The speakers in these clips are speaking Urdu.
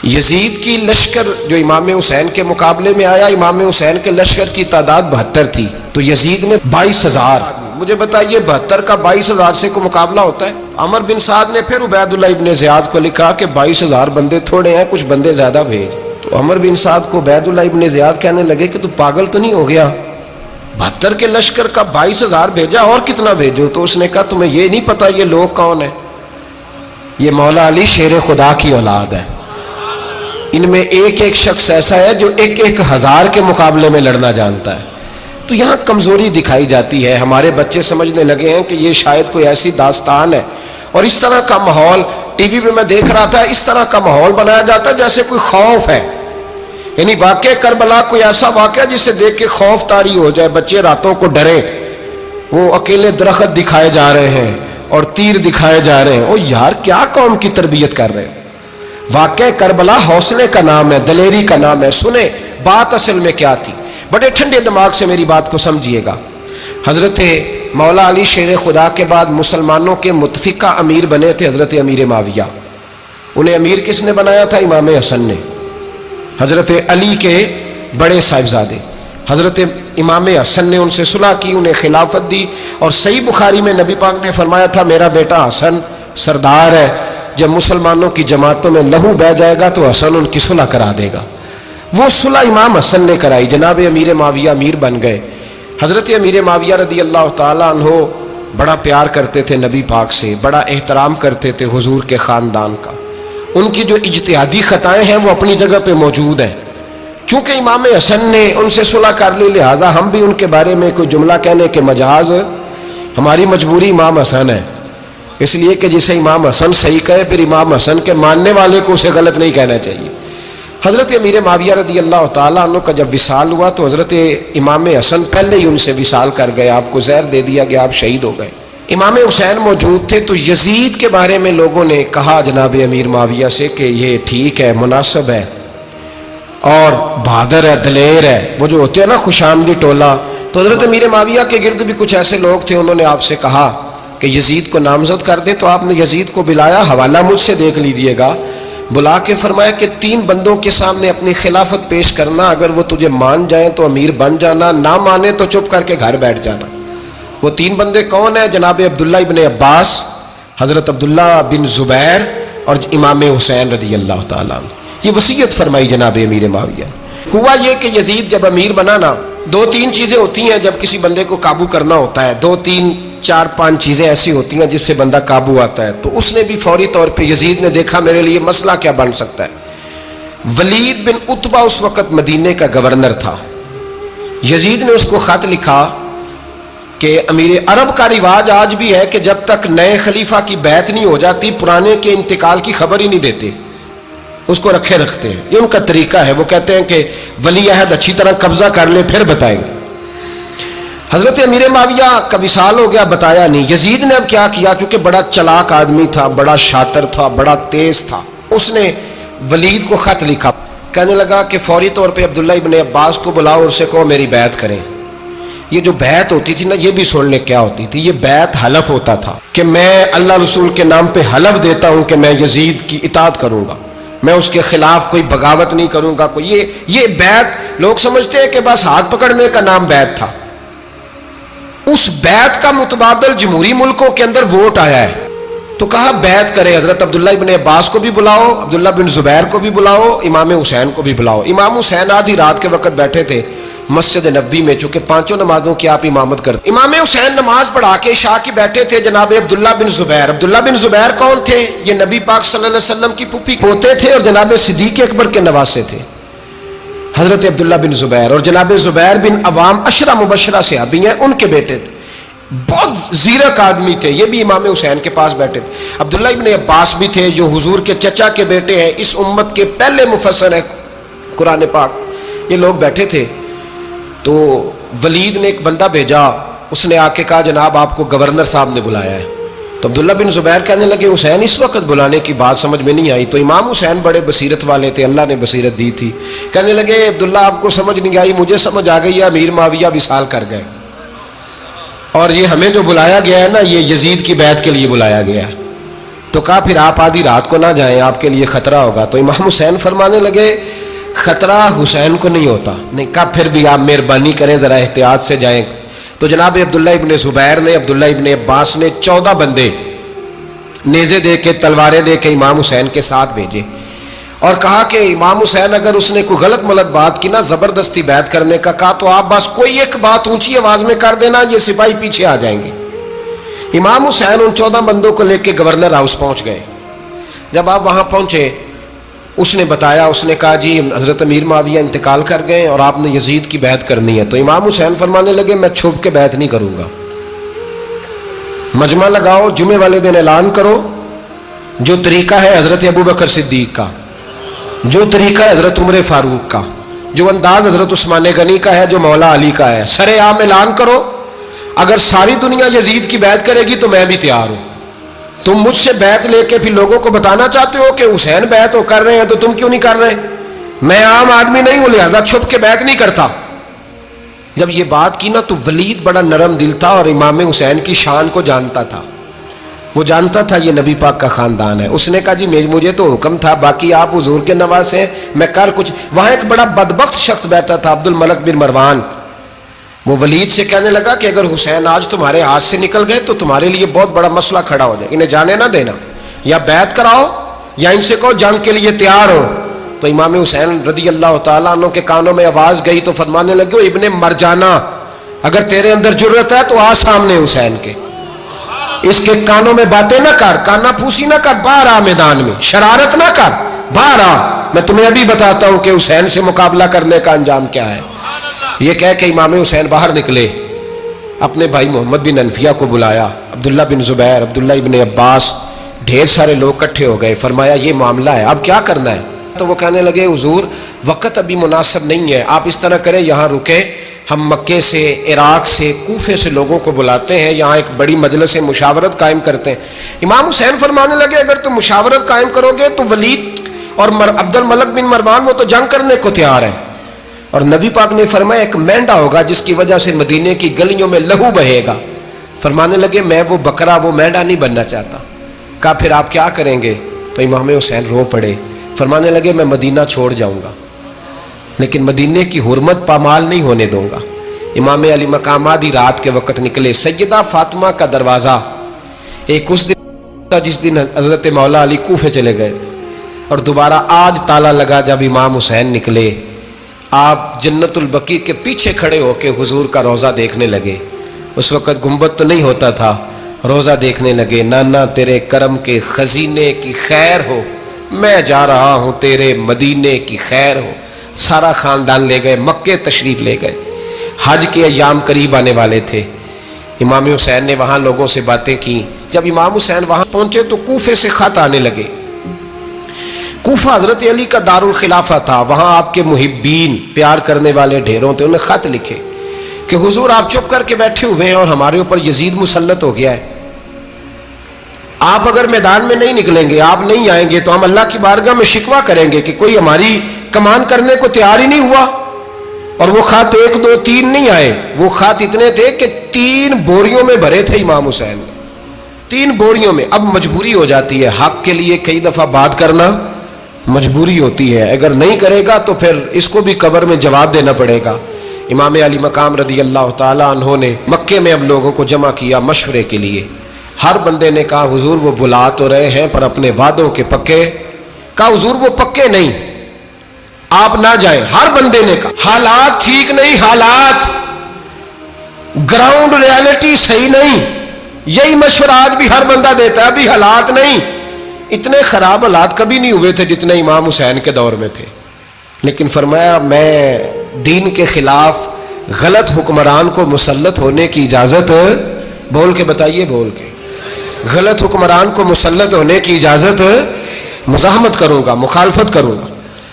یزید کی لشکر جو امام حسین کے مقابلے میں آیا، امام حسین کے لشکر کی تعداد 72 تھی، تو یزید نے 22,000. مجھے بتائیے 72 کا 22,000 سے کوئی مقابلہ ہوتا ہے؟ عمر بن سعد نے پھر عبید اللہ ابن زیاد کو لکھا کہ 22,000 بندے تھوڑے ہیں، کچھ بندے زیادہ بھیج. تو عمر بن سعد کو عبید اللہ ابن زیاد کہنے لگے کہ تو پاگل تو نہیں ہو گیا، 72 کے لشکر کا 22,000 بھیجا، اور کتنا بھیجو؟ تو اس نے کہا تمہیں یہ نہیں پتا یہ لوگ کون ہیں؟ یہ مولا علی شیر خدا کی اولاد ہے. ان میں ایک ایک شخص ایسا ہے جو 1,000 کے مقابلے میں لڑنا جانتا ہے. تو یہاں کمزوری دکھائی جاتی ہے. ہمارے بچے سمجھنے لگے ہیں کہ یہ شاید کوئی ایسی داستان ہے، اور اس طرح کا ماحول ٹی وی پہ میں دیکھ رہا تھا، اس طرح کا ماحول بنایا جاتا ہے جیسے کوئی خوف ہے. یعنی واقع کربلا کوئی ایسا واقعہ جسے دیکھ کے خوف طاری ہو جائے، بچے راتوں کو ڈرے. وہ اکیلے درخت دکھائے جا رہے ہیں اور تیر دکھائے جا رہے ہیں. او یار کیا قوم کی تربیت کر رہے ہیں؟ واقع کربلا حوصلے کا نام ہے، دلیری کا نام ہے. سنیں بات اصل میں کیا تھی، بڑے ٹھنڈے دماغ سے میری بات کو سمجھیے گا. حضرت مولا علی شیر خدا کے بعد مسلمانوں کے متفقہ امیر بنے تھے حضرت امیر معاویہ. انہیں امیر کس نے بنایا تھا؟ امام حسن نے. حضرت علی کے بڑے صاحبزادے حضرت امام حسن نے ان سے صلح کی، انہیں خلافت دی. اور صحیح بخاری میں نبی پاک نے فرمایا تھا میرا بیٹا حسن سردار ہے، جب مسلمانوں کی جماعتوں میں لہو بہہ جائے گا تو حسن ان کی صلح کرا دے گا. وہ صلح امام حسن نے کرائی. جناب امیر معاویہ امیر بن گئے. حضرت امیر معاویہ رضی اللہ تعالیٰ عنہ بڑا پیار کرتے تھے نبی پاک سے، بڑا احترام کرتے تھے حضور کے خاندان کا. ان کی جو اجتہادی خطائیں ہیں وہ اپنی جگہ پہ موجود ہیں. چونکہ امام حسن نے ان سے صلح کر لی، لہذا ہم بھی ان کے بارے میں کوئی جملہ کہنے کے مجاز، ہماری مجبوری امام حسن ہے. اس لیے کہ جسے امام حسن صحیح کہے پھر امام حسن کے ماننے والے کو اسے غلط نہیں کہنا چاہیے. حضرت امیر معاویہ رضی اللہ تعالیٰ عنہ کا جب وصال ہوا تو حضرت امام حسن پہلے ہی ان سے وصال کر گئے، آپ کو زہر دے دیا گیا، آپ شہید ہو گئے. امام حسین موجود تھے. تو یزید کے بارے میں لوگوں نے کہا جناب امیر معاویہ سے کہ یہ ٹھیک ہے، مناسب ہے اور بہادر ہے، دلیر ہے، وہ جو ہوتے ہیں نا خوش آمدی ٹولہ. تو حضرت امیر معاویہ کے گرد بھی کچھ ایسے لوگ تھے، انہوں نے آپ سے کہا کہ یزید کو نامزد کر دیں. تو آپ نے یزید کو بلایا، حوالہ مجھ سے دیکھ لیجئے گا. بلا کے فرمایا کہ 3 بندوں کے سامنے اپنی خلافت پیش کرنا، اگر وہ تجھے مان جائیں تو امیر بن جانا، نہ مانے تو چپ کر کے گھر بیٹھ جانا. وہ 3 بندے کون ہیں؟ جناب عبداللہ ابن عباس، حضرت عبداللہ بن زبیر اور امام حسین رضی اللہ تعالیٰ عنہ. یہ وصیت فرمائی جناب امیر معاویہ. ہوا یہ کہ یزید جب امیر بنا نا، 2-3 چیزیں ہوتی ہیں جب کسی بندے کو قابو کرنا ہوتا ہے، 2-3-4-5 چیزیں ایسی ہوتی ہیں جس سے بندہ قابو آتا ہے. تو اس نے بھی فوری طور پہ یزید نے دیکھا میرے لیے مسئلہ کیا بن سکتا ہے. ولید بن عتبہ اس وقت مدینے کا گورنر تھا. یزید نے اس کو خط لکھا کہ امیر عرب کا رواج آج بھی ہے کہ جب تک نئے خلیفہ کی بیعت نہیں ہو جاتی پرانے کے انتقال کی خبر ہی نہیں دیتے، اس کو رکھے رکھتے ہیں. یہ ان کا طریقہ ہے. وہ کہتے ہیں کہ ولی عہد اچھی طرح قبضہ کر لے پھر بتائیں گے. حضرت امیر معاویہ کا وصال ہو گیا، بتایا نہیں. یزید نے اب کیا کیا، کیونکہ بڑا چلاک آدمی تھا، بڑا شاطر تھا، بڑا تیز تھا، اس نے ولید کو خط لکھا. کہنے لگا کہ فوری طور پہ عبداللہ ابن عباس کو بلاؤ اور اسے کہو میری بیعت کریں. یہ جو بیعت ہوتی تھی نا، یہ بھی سن لے کیا ہوتی تھی. یہ بیعت حلف ہوتا تھا کہ میں اللہ رسول کے نام پہ حلف دیتا ہوں کہ میں یزید کی اطاعت کروں گا، میں اس کے خلاف کوئی بغاوت نہیں کروں گا. کوئی یہ بیعت لوگ سمجھتے ہیں کہ بس ہاتھ پکڑنے کا نام بیعت تھا. اس بیعت کا متبادل جمہوری ملکوں کے اندر ووٹ آیا ہے. تو کہا بیعت کرے. حضرت عبداللہ ابن عباس کو بھی بلاؤ، عبداللہ بن زبیر کو بھی بلاؤ، امام حسین کو بھی بلاؤ. امام حسین آدھی رات کے وقت بیٹھے تھے مسجد نبوی میں، چونکہ 5 نمازوں کی آپ امامت کرتے. امام حسین نماز پڑھا کے عشاء کی بیٹھے تھے. جناب عبداللہ بن زبیر، عبداللہ بن زبیر کون تھے؟ یہ نبی پاک صلی اللہ علیہ وسلم کی پھوپھی پوتے تھے اور جناب صدیق اکبر کے نواسے تھے حضرت عبداللہ بن زبیر. اور جناب زبیر بن عوام عشرہ مبشرہ صحابی ہیں، ان کے بیٹے تھے. بہت زیرک آدمی تھے. یہ بھی امام حسین کے پاس بیٹھے تھے. عبداللہ ابن عباس بھی تھے جو حضور کے چچا کے بیٹے ہیں، اس امت کے پہلے مفسر ہیں قرآن پاک. یہ لوگ بیٹھے تھے. تو ولید نے ایک بندہ بھیجا، اس نے آ کے کہا جناب آپ کو گورنر صاحب نے بلایا ہے. تو عبداللہ بن زبیر کہنے لگے حسین اس وقت بلانے کی بات سمجھ میں نہیں آئی. تو امام حسین بڑے بصیرت والے تھے، اللہ نے بصیرت دی تھی. کہنے لگے عبداللہ آپ کو سمجھ نہیں آئی، مجھے سمجھ آ گئی ہے، امیر معاویہ وصال کر گئے اور یہ ہمیں جو بلایا گیا ہے نا، یہ یزید کی بیعت کے لیے بلایا گیا ہے. تو کہا پھر آپ آدھی رات کو نہ جائیں، آپ کے لیے خطرہ ہوگا۔ تو امام حسین فرمانے لگے خطرہ حسین کو نہیں ہوتا۔ نہیں، کہا پھر بھی آپ مہربانی کریں ذرا احتیاط سے جائیں۔ تو جناب عبداللہ ابن زبیر نے، عبداللہ ابن عباس نے 14 بندے نیزے دے کے، تلواریں دے کے امام حسین کے ساتھ بھیجے اور کہا کہ امام حسین اگر اس نے کوئی غلط ملت بات کی نا، زبردستی بیعت کرنے کا کہا، تو آپ بس کوئی ایک بات اونچی آواز میں کر دینا، یہ سپاہی پیچھے آ جائیں گے۔ امام حسین ان 14 بندوں کو لے کے گورنر ہاؤس پہنچ گئے۔ جب آپ وہاں پہنچے، اس نے بتایا، اس نے کہا جی حضرت امیر معاویہ انتقال کر گئے اور آپ نے یزید کی بیعت کرنی ہے۔ تو امام حسین فرمانے لگے میں چھپ کے بیعت نہیں کروں گا، مجمع لگاؤ، جمعے والے دن اعلان کرو، جو طریقہ ہے حضرت ابوبکر صدیق کا، جو طریقہ ہے حضرت عمر فاروق کا، جو انداز حضرت عثمان غنی کا ہے، جو مولا علی کا ہے، سر عام اعلان کرو، اگر ساری دنیا یزید کی بیعت کرے گی تو میں بھی تیار ہوں۔ تم مجھ سے بیعت لے کے پھر لوگوں کو بتانا چاہتے ہو کہ حسین بیعت ہو کر رہے ہیں تو تم کیوں نہیں کر رہے؟ میں عام آدمی نہیں ہوں، لہذا چھپ کے بیعت نہیں کرتا۔ جب یہ بات کی نا تو ولید بڑا نرم دل تھا اور امام حسین کی شان کو جانتا تھا، وہ جانتا تھا یہ نبی پاک کا خاندان ہے۔ اس نے کہا جی مجھے تو حکم تھا، باقی آپ حضور کے نواز ہیں، میں کر کچھ۔ وہاں ایک بڑا بدبخت شخص بیٹھا تھا، عبد الملک بن مروان، وہ ولید سے کہنے لگا کہ اگر حسین آج تمہارے ہاتھ سے نکل گئے تو تمہارے لیے بہت بڑا مسئلہ کھڑا ہو جائے، انہیں جانے نہ دینا، یا بیعت کراؤ یا ان سے کہو جنگ کے لیے تیار ہو۔ تو امام حسین رضی اللہ تعالیٰ عنہ کے کانوں میں آواز گئی تو فرمانے لگے ابن مرجانہ، اگر تیرے اندر جرت ہے تو آ سامنے حسین کے، اس کے کانوں میں باتیں نہ کر، کانا پھوسی نہ کر، باہر آ میدان میں، شرارت نہ کر، باہر آ، میں تمہیں ابھی بتاتا ہوں کہ حسین سے مقابلہ کرنے کا انجام کیا ہے۔ یہ کہہ کہ امام حسین باہر نکلے، اپنے بھائی محمد بن انفیہ کو بلایا، عبداللہ بن زبیر، عبداللہ ابن عباس، ڈھیر سارے لوگ اکٹھے ہو گئے۔ فرمایا یہ معاملہ ہے، اب کیا کرنا ہے؟ تو وہ کہنے لگے حضور وقت ابھی مناسب نہیں ہے، آپ اس طرح کریں یہاں رکے، ہم مکے سے، عراق سے، کوفے سے لوگوں کو بلاتے ہیں، یہاں ایک بڑی مجلس مشاورت قائم کرتے ہیں۔ امام حسین فرمانے لگے اگر تم مشاورت قائم کرو گے تو ولید اور عبد الملک بن مروان وہ تو جنگ کرنے کو تیار ہیں، اور نبی پاک نے فرمایا ایک مینڈا ہوگا جس کی وجہ سے مدینے کی گلیوں میں لہو بہے گا۔ فرمانے لگے میں وہ بکرا، وہ مینڈا نہیں بننا چاہتا۔ کہا پھر آپ کیا کریں گے؟ تو امام حسین رو پڑے، فرمانے لگے میں مدینہ چھوڑ جاؤں گا لیکن مدینے کی حرمت پامال نہیں ہونے دوں گا۔ امام علی مقام آدھی رات کے وقت نکلے، سیدہ فاطمہ کا دروازہ ایک اس دن تھا جس دن حضرت مولا علی کوفے چلے گئے تھے، اور دوبارہ آج تالا لگا جب امام حسین نکلے۔ آپ جنت البقیع کے پیچھے کھڑے ہو کے حضور کا روضہ دیکھنے لگے، اس وقت گنبد تو نہیں ہوتا تھا، روضہ دیکھنے لگے۔ نانا تیرے کرم کے خزینے کی خیر ہو، میں جا رہا ہوں تیرے مدینے کی خیر ہو۔ سارا خاندان لے گئے، مکے تشریف لے گئے، حج کے ایام قریب آنے والے تھے۔ امام حسین نے وہاں لوگوں سے باتیں کی۔ جب امام حسین وہاں پہنچے تو کوفے سے خط آنے لگے۔ کوفہ حضرت علی کا دارالخلافہ تھا، وہاں آپ کے محبین، پیار کرنے والے ڈھیروں تھے، انہیں خط لکھے کہ حضور آپ چپ کر کے بیٹھے ہوئے ہیں اور ہمارے اوپر یزید مسلط ہو گیا ہے، آپ اگر میدان میں نہیں نکلیں گے، آپ نہیں آئیں گے تو ہم اللہ کی بارگاہ میں شکوہ کریں گے کہ کوئی ہماری کمان کرنے کو تیار ہی نہیں ہوا۔ اور وہ خط 1 2 3 نہیں آئے، وہ خط اتنے تھے کہ 3 بوریوں میں بھرے تھے امام حسین، 3 بوریوں میں۔ اب مجبوری ہو جاتی ہے، حق کے لیے کئی دفعہ بات کرنا مجبوری ہوتی ہے، اگر نہیں کرے گا تو پھر اس کو بھی قبر میں جواب دینا پڑے گا۔ امام علی مقام رضی اللہ تعالیٰ عنہ نے مکے میں اب لوگوں کو جمع کیا مشورے کے لیے۔ ہر بندے نے کہا حضور وہ بلا تو رہے ہیں پر اپنے وعدوں کے پکے۔ کہا حضور وہ پکے نہیں، آپ نہ جائیں۔ ہر بندے نے کہا حالات ٹھیک نہیں، حالات گراؤنڈ ریالٹی صحیح نہیں، یہی مشورہ آج بھی ہر بندہ دیتا ہے، ابھی حالات نہیں۔ اتنے خراب حالات کبھی نہیں ہوئے تھے جتنے امام حسین کے دور میں تھے، لیکن فرمایا میں دین کے خلاف غلط حکمران کو مسلط ہونے کی اجازت، بول کے بتائیے، بول کے، غلط حکمران کو مسلط ہونے کی اجازت مزاحمت کروں گا، مخالفت کروں گا۔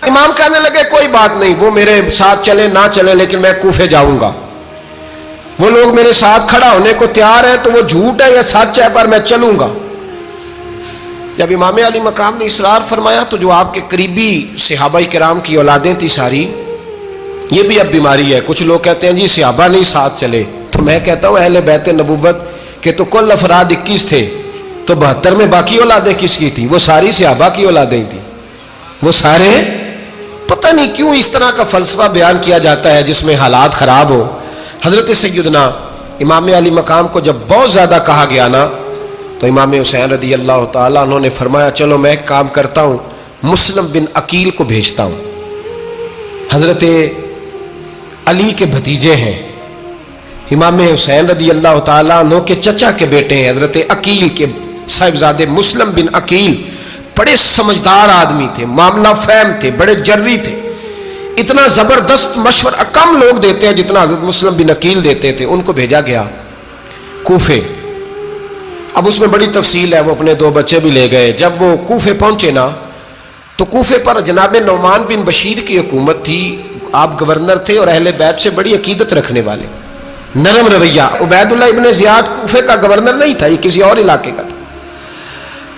امام کہنے لگے کوئی بات نہیں، وہ میرے ساتھ چلے نہ چلے لیکن میں کوفے جاؤں گا، وہ لوگ میرے ساتھ کھڑا ہونے کو تیار ہے تو وہ جھوٹ ہے یا سچ ہے پر میں چلوں گا۔ جب امام علی مقام نے اصرار فرمایا تو جو آپ کے قریبی صحابہ کرام کی اولادیں تھی ساری، یہ بھی اب بیماری ہے، کچھ لوگ کہتے ہیں جی صحابہ نہیں ساتھ چلے، تو میں کہتا ہوں اہل بیت نبوت کے تو کل افراد 21 تھے، تو 72 میں باقی اولادیں کس کی تھی؟ وہ ساری صحابہ کی اولادیں تھیں، وہ سارے. پتہ نہیں کیوں اس طرح کا فلسفہ بیان کیا جاتا ہے جس میں حالات خراب ہو. حضرت سیدنا امام علی مقام کو جب بہت زیادہ کہا گیا نا تو امام حسین رضی اللہ تعالیٰ عنہ نے فرمایا چلو میں ایک کام کرتا ہوں، مسلم بن عقیل کو بھیجتا ہوں. حضرت علی کے بھتیجے ہیں، امام حسین رضی اللہ تعالیٰ عنہ کے چچا کے بیٹے ہیں حضرت عقیل کے صاحبزادے مسلم بن عقیل. بڑے سمجھدار آدمی تھے، معاملہ فہم تھے، بڑے جری تھے. اتنا زبردست مشورہ کم لوگ دیتے ہیں جتنا حضرت مسلم بن عقیل دیتے تھے. ان کو بھیجا گیا کوفے. اب اس میں بڑی تفصیل ہے، وہ اپنے 2 بچے بھی لے گئے. جب وہ کوفے پہنچے نا تو کوفے پر جناب نعمان بن بشیر کی حکومت تھی. آپ گورنر تھے اور اہل بیت سے بڑی عقیدت رکھنے والے، نرم رویہ. عبید اللہ ابن زیاد کوفے کا گورنر نہیں تھا، یہ کسی اور علاقے کا تھا.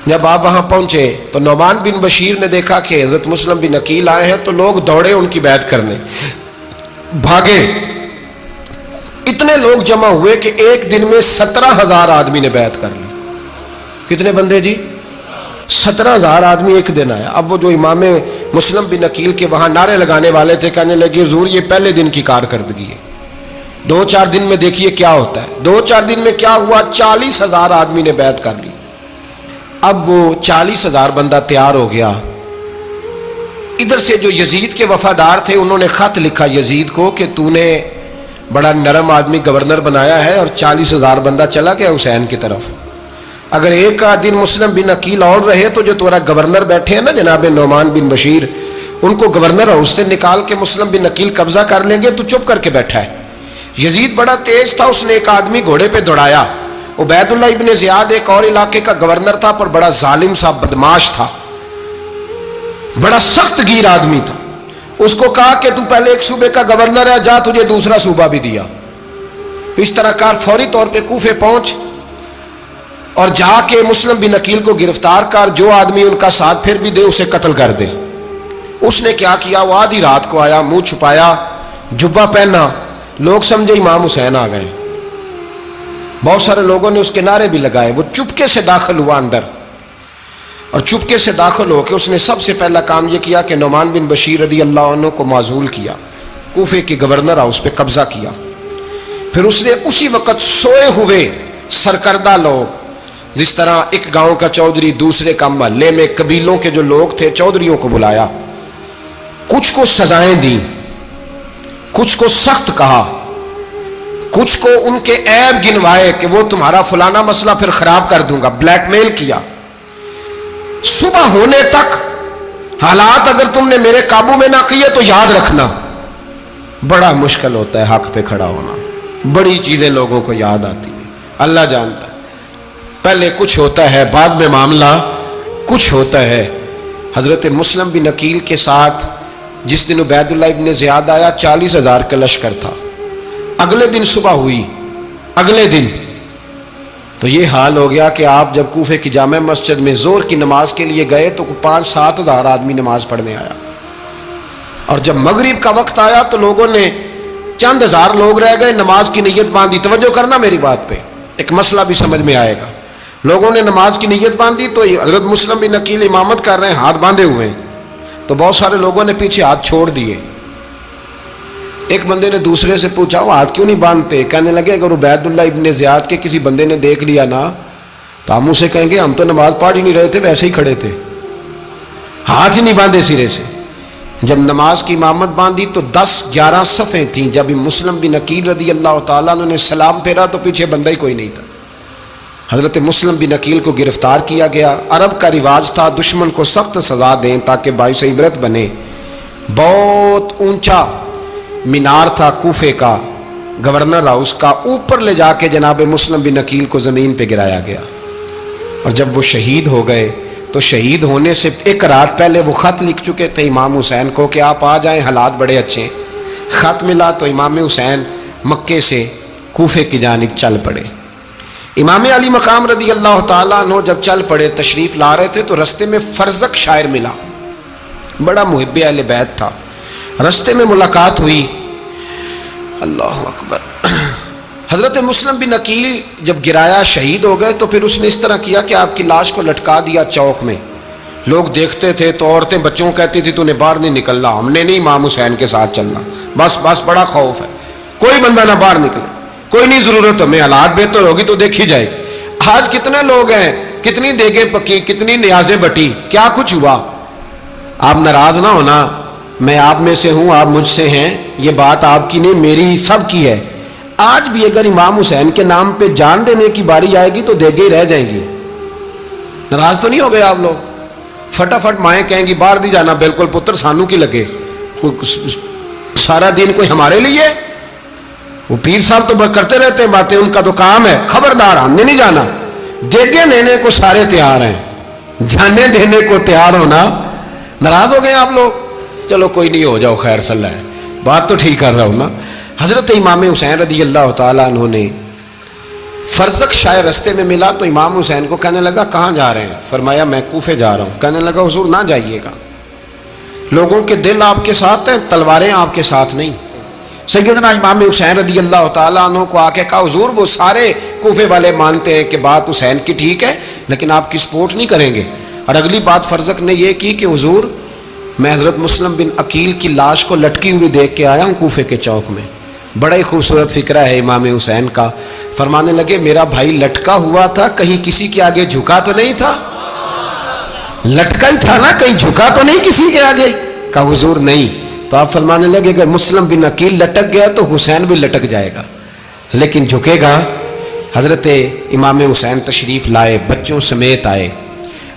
جب آپ وہاں پہنچے تو نعمان بن بشیر نے دیکھا کہ حضرت مسلم بن عقیل آئے ہیں تو لوگ دوڑے ان کی بیعت کرنے، بھاگے. اتنے لوگ جمع ہوئے کہ ایک دن میں 17,000 آدمی نے بیعت کر لی. کتنے بندے جی؟ 17,000 آدمی ایک دن آیا. اب وہ جو امام مسلم بن عقیل کے وہاں نعرے لگانے والے تھے کہنے لگے حضور یہ پہلے دن کی کارکردگی ہے، 2-4 دن میں دیکھیے کیا ہوتا ہے. 2-4 دن میں کیا ہوا؟ 40,000 آدمی نے بیعت کر لی. اب وہ 40,000 بندہ تیار ہو گیا. ادھر سے جو یزید کے وفادار تھے انہوں نے خط لکھا یزید کو کہ تو نے بڑا نرم آدمی گورنر بنایا ہے اور 40,000 بندہ چلا گیا حسین کی طرف. اگر ایک دن مسلم بن عقیل اور رہے تو جو تمہارا گورنر بیٹھے ہیں نا جناب نعمان بن بشیر، ان کو گورنر ہاؤس سے نکال کے مسلم بن عقیل قبضہ کر لیں گے. تو چپ کر کے بیٹھا ہے. یزید بڑا تیز تھا، اس نے ایک آدمی گھوڑے پہ دوڑایا. عبید اللہ ابن زیاد ایک اور علاقے کا گورنر تھا پر بڑا ظالم سا بدماش تھا، بڑا سخت گیر آدمی تھا. اس کو کہا کہ تو پہلے ایک صوبے کا گورنر ہے، جا تجھے دوسرا صوبہ بھی دیا. اس طرح کار فوری طور پہ کوفے پہنچ اور جا کے مسلم بن عقیل کو گرفتار کر، جو آدمی ان کا ساتھ پھر بھی دے اسے قتل کر دے. اس نے کیا کیا؟ وہ آدھی رات کو آیا، منہ چھپایا، جبہ پہنا. لوگ سمجھے امام حسین آ گئے. بہت سارے لوگوں نے اس کے نعرے بھی لگائے. وہ چپکے سے داخل ہوا اندر اور چپکے سے داخل ہو کے اس نے سب سے پہلا کام یہ کیا کہ نعمان بن بشیر رضی اللہ عنہ کو معزول کیا، کوفے کے گورنر ہاؤس پہ قبضہ کیا. پھر اس نے اسی وقت سوئے ہوئے سرکردہ لوگ، جس طرح ایک گاؤں کا چودھری دوسرے کا محلے میں قبیلوں کے جو لوگ تھے چودھریوں کو بلایا، کچھ کو سزائیں دیں، کچھ کو سخت کہا، کچھ کو ان کے عیب گنوائے کہ وہ تمہارا فلانا مسئلہ پھر خراب کر دوں گا. بلیک میل کیا. صبح ہونے تک حالات اگر تم نے میرے قابو میں نہ کیے تو یاد رکھنا بڑا مشکل ہوتا ہے حق پہ کھڑا ہونا. بڑی چیزیں لوگوں کو یاد آتی ہیں، اللہ جانتا ہے. پہلے کچھ ہوتا ہے، بعد میں معاملہ کچھ ہوتا ہے. حضرت مسلم بن عقیل کے ساتھ جس دن عبید اللہ ابن زیاد آیا 40,000 کا لشکر تھا. اگلے دن صبح ہوئی، اگلے دن تو یہ حال ہو گیا کہ آپ جب کوفے کی جامع مسجد میں زور کی نماز کے لیے گئے تو 5-7 ہزار آدمی نماز پڑھنے آیا. اور جب مغرب کا وقت آیا تو لوگوں نے چند ہزار لوگ رہ گئے، نماز کی نیت باندھی. توجہ کرنا میری بات پہ، ایک مسئلہ بھی سمجھ میں آئے گا. لوگوں نے نماز کی نیت باندھی تو حضرت مسلم بن عقیل امامت کر رہے ہیں، ہاتھ باندھے ہوئے ہیں. تو بہت سارے لوگوں نے پیچھے ہاتھ چھوڑ دیے. ایک بندے نے دوسرے سے پوچھا وہ ہاتھ کیوں نہیں باندھتے؟ کہنے لگے اگر عبید اللہ ابن زیاد کے کسی بندے نے دیکھ لیا نا تو ہم اسے کہیں گے ہم تو نماز پڑھ ہی نہیں رہے تھے، ویسے ہی کھڑے تھے، ہاتھ ہی نہیں باندھے سرے سے. جب نماز کی امامت باندھی تو 10-11 صفیں تھیں. جب مسلم بن عقیل رضی اللہ تعالیٰ عنہ نے سلام پھیرا تو پیچھے بندہ ہی کوئی نہیں تھا. حضرت مسلم بن عقیل کو گرفتار کیا گیا. عرب کا رواج تھا دشمن کو سخت سزا دیں تاکہ باعث عبرت بنے. بہت اونچا مینار تھا کوفے کا گورنر ہاؤس کا، اوپر لے جا کے جناب مسلم بن عقیل کو زمین پہ گرایا گیا. اور جب وہ شہید ہو گئے تو شہید ہونے سے ایک رات پہلے وہ خط لکھ چکے تھے امام حسین کو کہ آپ آ جائیں، حالات بڑے اچھے. خط ملا تو امام حسین مکے سے کوفے کی جانب چل پڑے. امام علی مقام رضی اللہ تعالیٰ عنہ جب چل پڑے تشریف لا رہے تھے تو رستے میں فرزق شاعر ملا، بڑا محب اہل بیت تھا. رستے میں ملاقات ہوئی، اللہ اکبر. حضرت مسلم بن عقیل جب گرایا شہید ہو گئے تو پھر اس نے اس طرح کیا کہ آپ کی لاش کو لٹکا دیا چوک میں. لوگ دیکھتے تھے تو عورتیں بچوں کہتی تھی تو نے باہر نہیں نکلنا, ہم نے نہیں امام حسین کے ساتھ چلنا, بس بڑا خوف ہے, کوئی بندہ نہ باہر نکلے, کوئی نہیں ضرورت, ہمیں حالات بہتر ہوگی تو دیکھی جائے. آج کتنے لوگ ہیں, کتنی دیگیں پکی, کتنی نیازیں بٹی, کیا کچھ ہوا. آپ ناراض نہ ہونا, میں آپ میں سے ہوں, آپ مجھ سے ہیں, یہ بات آپ کی نہیں میری سب کی ہے. آج بھی اگر امام حسین کے نام پہ جان دینے کی باری آئے گی تو دیگیں رہ جائیں گی. ناراض تو نہیں ہو گئے آپ لوگ؟ فٹافٹ مائیں کہیں گی باہر دی جانا, بالکل پتر سانو کی لگے, سارا دن کوئی ہمارے لیے. وہ پیر صاحب تو کرتے رہتے ہیں باتیں, ان کا تو کام ہے, خبردار ہم نے نہیں جانا. دیگیں دینے کو سارے تیار ہیں, جانے دینے کو تیار ہونا. ناراض ہو گئے آپ لوگ؟ چلو کوئی نہیں, ہو جاؤ, خیر صلی اللہ ہے, بات تو ٹھیک کر رہا ہوں نا. حضرت امام حسین رضی اللہ تعالیٰ عنہ نے فرزق شاہ رستے میں ملا تو امام حسین کو کہنے لگا کہاں جا رہے ہیں؟ فرمایا میں کوفے جا رہا ہوں. کہنے لگا حضور نہ جائیے گا, لوگوں کے دل آپ کے ساتھ ہیں, تلواریں آپ کے ساتھ نہیں. سیدنا امام حسین رضی اللہ تعالیٰ عنہ کو آ کے کہا حضور وہ سارے کوفے والے مانتے ہیں کہ بات حسین کی ٹھیک ہے لیکن آپ کی سپورٹ نہیں کریں گے. اور اگلی بات فرزق نے یہ کی کہ حضور میں حضرت مسلم بن عقیل کی لاش کو لٹکی ہوئی دیکھ کے آیا ہوں کوفے کے چوک میں. بڑا ہی خوبصورت فکرہ ہے امام حسین کا. فرمانے لگے میرا بھائی لٹکا ہوا تھا, کہیں کسی کے آگے جھکا تو نہیں تھا؟ لٹکا ہی تھا نا, کہیں جھکا تو نہیں کسی کے آگے؟ کہا حضور نہیں. تو آپ فرمانے لگے اگر مسلم بن عقیل لٹک گیا تو حسین بھی لٹک جائے گا, لیکن جھکے گا. حضرت امام حسین تشریف لائے, بچوں سمیت آئے.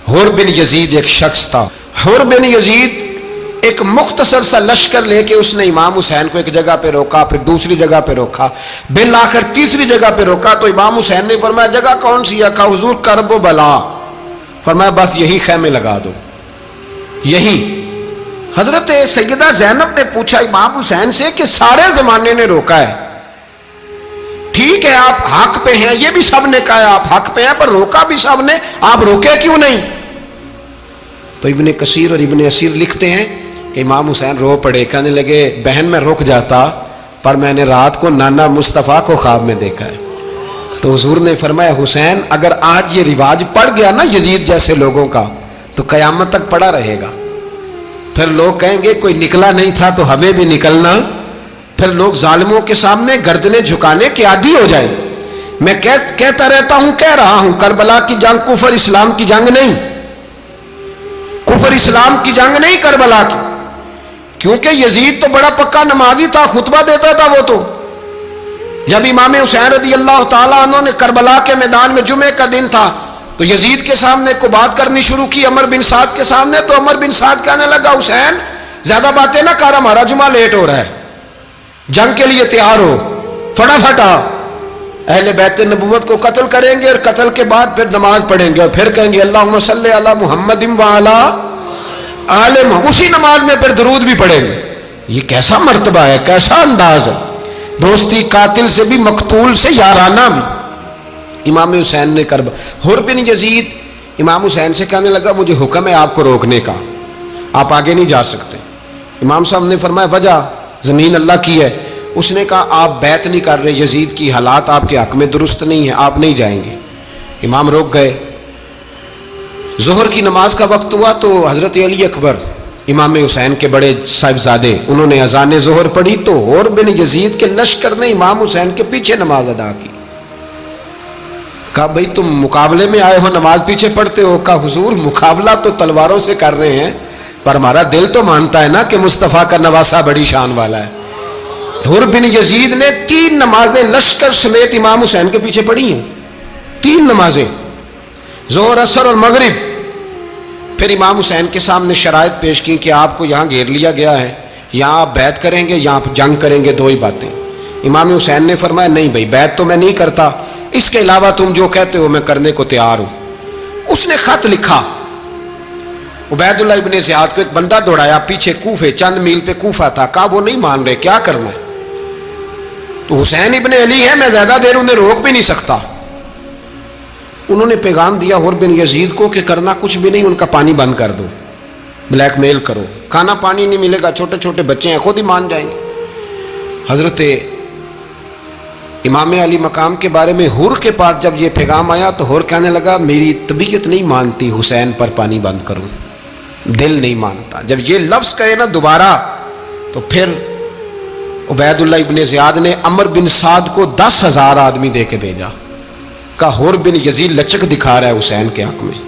حر بن یزید ایک شخص تھا. حر بن یزید ایک مختصر سا لشکر لے کے اس نے امام حسین کو ایک جگہ پہ روکا, پھر دوسری جگہ پہ روکا, بالآخر تیسری جگہ پہ روکا. تو امام حسین نے فرمایا جگہ کون سی ہے؟ کہا حضور کرب و بلا. فرمایا بس یہی خیمے لگا دو, یہی. حضرت سیدہ زینب نے پوچھا امام حسین سے کہ سارے زمانے نے روکا ہے, ٹھیک ہے آپ حق پہ ہیں, یہ بھی سب نے کہا آپ حق پہ ہیں, پر روکا بھی سب نے, آپ روکے کیوں نہیں؟ تو ابن کثیر اور ابن اسیر لکھتے ہیں کہ امام حسین رو پڑے, کہنے لگے بہن میں رک جاتا پر میں نے رات کو نانا مصطفیٰ کو خواب میں دیکھا ہے. تو حضور نے فرمایا حسین اگر آج یہ رواج پڑ گیا نا یزید جیسے لوگوں کا تو قیامت تک پڑا رہے گا. پھر لوگ کہیں گے کوئی نکلا نہیں تھا تو ہمیں بھی نکلنا. پھر لوگ ظالموں کے سامنے گردنیں جھکانے کے عادی ہو جائیں. میں کہتا رہتا ہوں, کہہ رہا ہوں, کربلا کی جنگ کفر اسلام کی جنگ نہیں, کفر اسلام کی جنگ نہیں کربلا کی. کیونکہ یزید تو بڑا پکا نمازی تھا, خطبہ دیتا تھا. وہ تو جب امام حسین رضی اللہ تعالیٰ عنہ نے کربلا کے میدان میں جمعے کا دن تھا تو یزید کے سامنے کو بات کرنی شروع کی, عمر بن سعد کے سامنے. تو عمر بن سعد کہنے لگا حسین زیادہ باتیں نہ کر, ہمارا جمعہ لیٹ ہو رہا ہے, جنگ کے لیے تیار ہو, فٹافٹ آ. اہل بیت نبوت کو قتل کریں گے اور قتل کے بعد پھر نماز پڑھیں گے اور پھر کہیں گے اللہم صلی علی محمد وعلی آل محمد, اسی نماز میں پھر درود بھی پڑھیں گے. یہ کیسا مرتبہ ہے, کیسا انداز ہے, دوستی قاتل سے بھی مقتول سے یارانہ بھی. امام حسین نے حر بن یزید امام حسین سے کہنے لگا مجھے حکم ہے آپ کو روکنے کا, آپ آگے نہیں جا سکتے. امام صاحب نے فرمایا وجہ زمین اللہ کی ہے. اس نے کہا آپ بیعت نہیں کر رہے, یزید کی حالات آپ کے حق میں درست نہیں ہیں, آپ نہیں جائیں گے. امام روک گئے. ظہر کی نماز کا وقت ہوا تو حضرت علی اکبر امام حسین کے بڑے صاحبزادے انہوں نے اذان ظہر پڑھی تو حر بن یزید کے لشکر نے امام حسین کے پیچھے نماز ادا کی. کہا بھئی تم مقابلے میں آئے ہو, نماز پیچھے پڑھتے ہو؟ کہا حضور مقابلہ تو تلواروں سے کر رہے ہیں پر ہمارا دل تو مانتا ہے نا کہ مصطفیٰ کا نواسہ بڑی شان والا ہے. حر بن یزید نے 3 نمازیں لشکر سمیت امام حسین کے پیچھے پڑھی ہیں, 3 نمازیں, ظہر اثر اور مغرب. پھر امام حسین کے سامنے شرائط پیش کی کہ آپ کو یہاں گھیر لیا گیا ہے, یہاں آپ بیعت کریں گے, یہاں جنگ کریں گے, 2 ہی باتیں. امام حسین نے فرمایا نہیں بھائی بیعت تو میں نہیں کرتا, اس کے علاوہ تم جو کہتے ہو میں کرنے کو تیار ہوں. اس نے خط لکھا عبید اللہ ابن زیاد کو, ایک بندہ دوڑایا پیچھے کوفے, چند میل پہ کوفہ تھا. کہا وہ نہیں مان رہے, کیا کرنا ہے؟ تو حسین ابن علی ہے, میں زیادہ دیر انہیں روک بھی نہیں سکتا. انہوں نے پیغام دیا حر بن یزید کو کہ کرنا کچھ بھی نہیں, ان کا پانی بند کر دو, بلیک میل کرو, کھانا پانی نہیں ملے گا, چھوٹے چھوٹے بچے ہیں, خود ہی مان جائیں گے. حضرت امام علی مقام کے بارے میں حور کے پاس جب یہ پیغام آیا تو حور کہنے لگا میری طبیعت نہیں مانتی حسین پر پانی بند کروں، دل نہیں مانتا۔ جب یہ لفظ کہے نا دوبارہ تو پھر عبید اللہ ابن زیاد نے عمر بن سعد کو 10,000 آدمی دے کے بھیجا، کہا حور بن یزید لچک دکھا رہا ہے حسین کے حق میں۔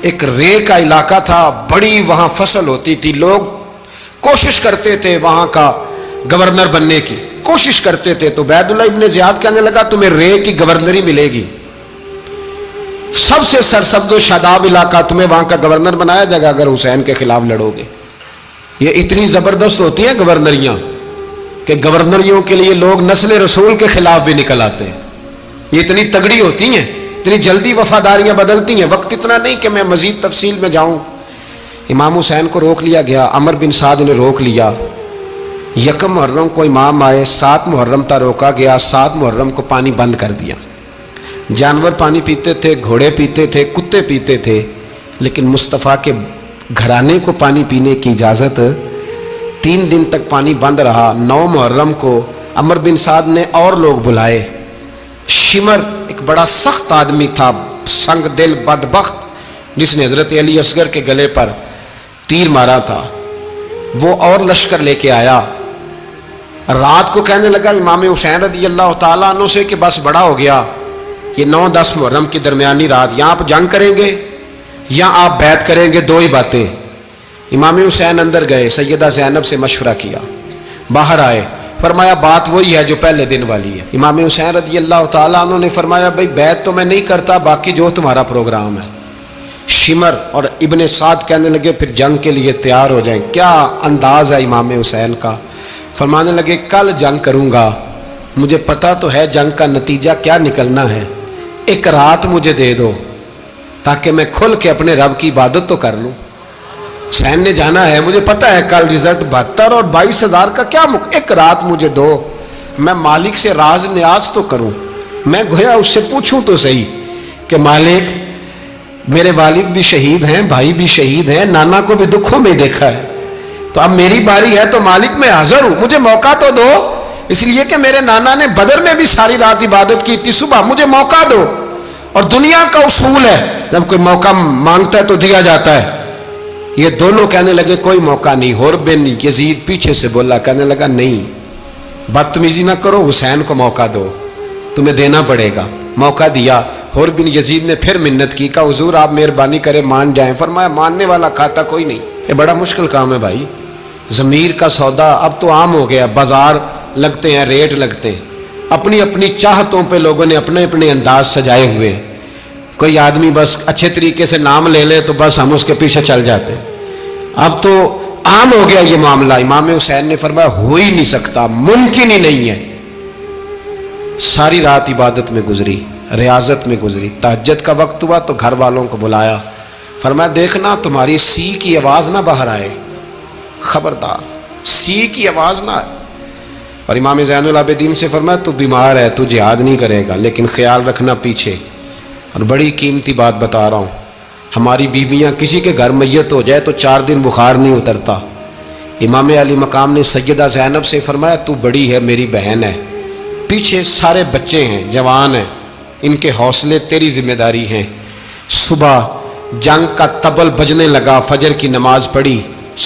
ایک رے کا علاقہ تھا، بڑی وہاں فصل ہوتی تھی، لوگ کوشش کرتے تھے وہاں کا گورنر بننے کی، کوشش کرتے تھے۔ تو عبید اللہ ابن زیاد کہنے لگا تمہیں رے کی گورنری ملے گی، سب سے سرسبز و شاداب علاقہ، تمہیں وہاں کا گورنر بنایا جائے گا اگر حسین کے خلاف لڑو گے۔ یہ اتنی زبردست ہوتی ہیں گورنریاں کہ گورنریوں کے لیے لوگ نسل رسول کے خلاف بھی نکل آتے ہیں، یہ اتنی تگڑی ہوتی ہیں، اتنی جلدی وفاداریاں بدلتی ہیں۔ وقت اتنا نہیں کہ میں مزید تفصیل میں جاؤں۔ امام حسین کو روک لیا گیا، عمر بن سعد نے روک لیا۔ یکم محرم کو امام آئے، 7 محرم تا روکا گیا، 7 محرم کو پانی بند کر دیا۔ جانور پانی پیتے تھے، گھوڑے پیتے تھے، کتے پیتے تھے، لیکن مصطفیٰ کے گھرانے کو پانی پینے کی اجازت 3 دن تک پانی بند رہا۔ 9 محرم کو عمر بن سعد نے اور لوگ بلائے۔ شمر ایک بڑا سخت آدمی تھا، سنگ دل بدبخت، جس نے حضرت علی اصغر کے گلے پر تیر مارا تھا، وہ اور لشکر لے کے آیا۔ رات کو کہنے لگا امام حسین رضی اللہ تعالیٰ عنہ سے کہ بس بڑا ہو گیا، یہ 9-10 محرم کی درمیانی رات، یا آپ جنگ کریں گے یا آپ بیعت کریں گے، 2 ہی باتیں۔ امام حسین اندر گئے، سیدہ زینب سے مشورہ کیا، باہر آئے، فرمایا بات وہی ہے جو پہلے دن والی ہے۔ امام حسین رضی اللہ تعالیٰ عنہ نے فرمایا بھئی بیعت تو میں نہیں کرتا، باقی جو تمہارا پروگرام ہے۔ شمر اور ابن سعد کہنے لگے پھر جنگ کے لیے تیار ہو جائیں۔ کیا انداز ہے امام حسین کا، فرمانے لگے کل جنگ کروں گا، مجھے پتا تو ہے جنگ کا نتیجہ کیا نکلنا ہے، ایک رات مجھے دے دو تاکہ میں کھل کے اپنے رب کی عبادت تو کر لوں۔ حسین نے جانا ہے، مجھے پتا ہے کل رزلٹ 72 اور 22,000 کا کیا ایک رات مجھے دو، میں مالک سے راز نیاز تو کروں، میں گویا اس سے پوچھوں تو صحیح کہ مالک میرے والد بھی شہید ہیں، بھائی بھی شہید ہیں، نانا کو بھی دکھوں میں دیکھا ہے، تو اب میری باری ہے تو مالک میں حاضر ہوں، مجھے موقع تو دو، اس لیے کہ میرے نانا نے بدر میں بھی ساری رات عبادت کی تھی، صبح مجھے موقع دو۔ اور دنیا کا اصول ہے جب کوئی موقع مانگتا ہے تو دیا جاتا ہے۔ یہ دونوں کہنے لگے کوئی موقع نہیں۔ حور بن یزید پیچھے سے بولا، کہنے لگا نہیں، بدتمیزی نہ کرو، حسین کو موقع دو، تمہیں دینا پڑے گا۔ موقع دیا۔ حور بن یزید نے پھر منت کی، کہا حضور آپ مہربانی کریں مان جائیں۔ فرمایا ماننے والا کھاتا کوئی نہیں، یہ بڑا مشکل کام ہے بھائی، ضمیر کا سودا اب تو عام ہو گیا، بازار لگتے ہیں، ریٹ لگتے ہیں، اپنی اپنی چاہتوں پہ لوگوں نے اپنے اپنے انداز سجائے ہوئے۔ کوئی آدمی بس اچھے طریقے سے نام لے لے تو بس ہم اس کے پیچھے چل جاتے ہیں، اب تو عام ہو گیا یہ معاملہ۔ امام حسین نے فرمایا ہو ہی نہیں سکتا، ممکن ہی نہیں ہے۔ ساری رات عبادت میں گزری، ریاضت میں گزری۔ تہجد کا وقت ہوا تو گھر والوں کو بلایا، فرمایا دیکھنا تمہاری سی کی آواز نہ باہر آئے، خبردار سی کی آواز نہ آئے۔ اور امام زین العابدین سے فرمایا تو بیمار ہے، تو جہاد نہیں کرے گا، لیکن خیال رکھنا پیچھے۔ اور بڑی قیمتی بات بتا رہا ہوں، ہماری بیویاں کسی کے گھر میت ہو جائے تو 4 دن بخار نہیں اترتا۔ امام علی مقام نے سیدہ زینب سے فرمایا تو بڑی ہے، میری بہن ہے، پیچھے سارے بچے ہیں، جوان ہیں، ان کے حوصلے تیری ذمہ داری ہیں۔ صبح جنگ کا طبل بجنے لگا، فجر کی نماز پڑھی،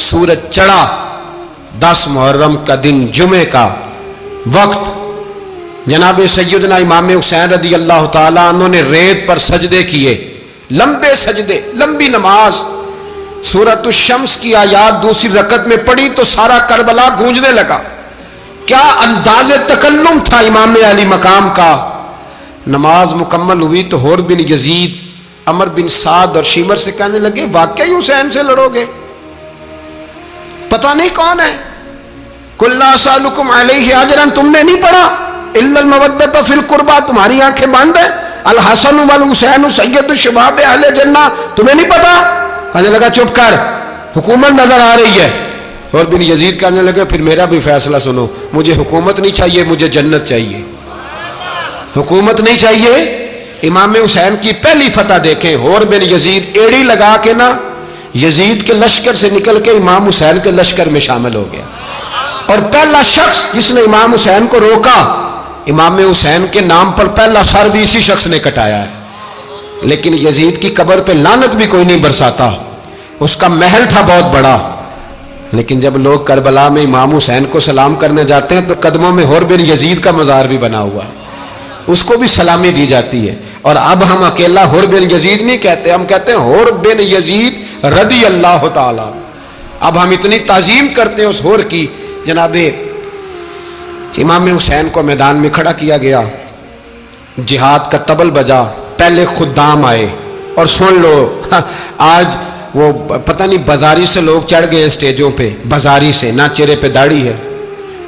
سورج چڑھا، 10 محرم کا دن، جمعے کا وقت، جناب سیدنا امام حسین رضی اللہ تعالیٰ عنہ نے ریت پر سجدے کیے، لمبے سجدے، لمبی نماز۔ سورۃ الشمس کی آیات دوسری رکعت میں پڑھی تو سارا کربلا گونجنے لگا۔ کیا انداز تکلم تھا امام علی مقام کا۔ نماز مکمل ہوئی تو حور بن یزید، عمر بن سعد اور شمر سے کہنے لگے واقعی حسین سے لڑو گے؟ پتہ نہیں کون ہے۔ قل لا اسألکم علیہ اجرا، تم نے نہیں پڑھا؟ الا المودۃ فی القربى، تمہاری آنکھیں بند ہیں۔ الحسن والحسین سید الشباب اہل جنہ، تمہیں نہیں پتا؟ کہنے لگا چپ کر، حکومت نظر آ رہی ہے۔ اور بن یزید کہنے لگے پھر میرا بھی فیصلہ سنو، مجھے حکومت نہیں چاہیے، مجھے جنت چاہیے۔ حکومت نہیں چاہیے۔ امام حسین کی پہلی فتح دیکھیں، حور بن یزید ایڑی لگا کے نا یزید کے لشکر سے نکل کے امام حسین کے لشکر میں شامل ہو گیا، اور پہلا شخص جس نے امام حسین کو روکا امام حسین کے نام پر پہلا سر بھی اسی شخص نے کٹایا ہے. لیکن یزید کی قبر پہ لعنت بھی کوئی نہیں برساتا. اس کا محل تھا بہت بڑا، لیکن جب لوگ کربلا میں امام حسین کو سلام کرنے جاتے ہیں تو قدموں میں حور بن یزید کا مزار بھی بنا ہوا ہے، اس کو بھی سلامی دی جاتی ہے. اور اب ہم اکیلا حور بن یزید نہیں کہتے، ہم کہتے ہیں حور بن یزید رضی اللہ تعالی. اب ہم اتنی تعظیم کرتے ہیں اس حور کی. جناب امام حسین کو میدان میں کھڑا کیا گیا، جہاد کا طبل بجا، پہلے خدام آئے. اور سن لو، آج وہ پتہ نہیں بازاری سے لوگ چڑھ گئے اسٹیجوں پہ، بازاری سے، نہ چہرے پہ داڑھی ہے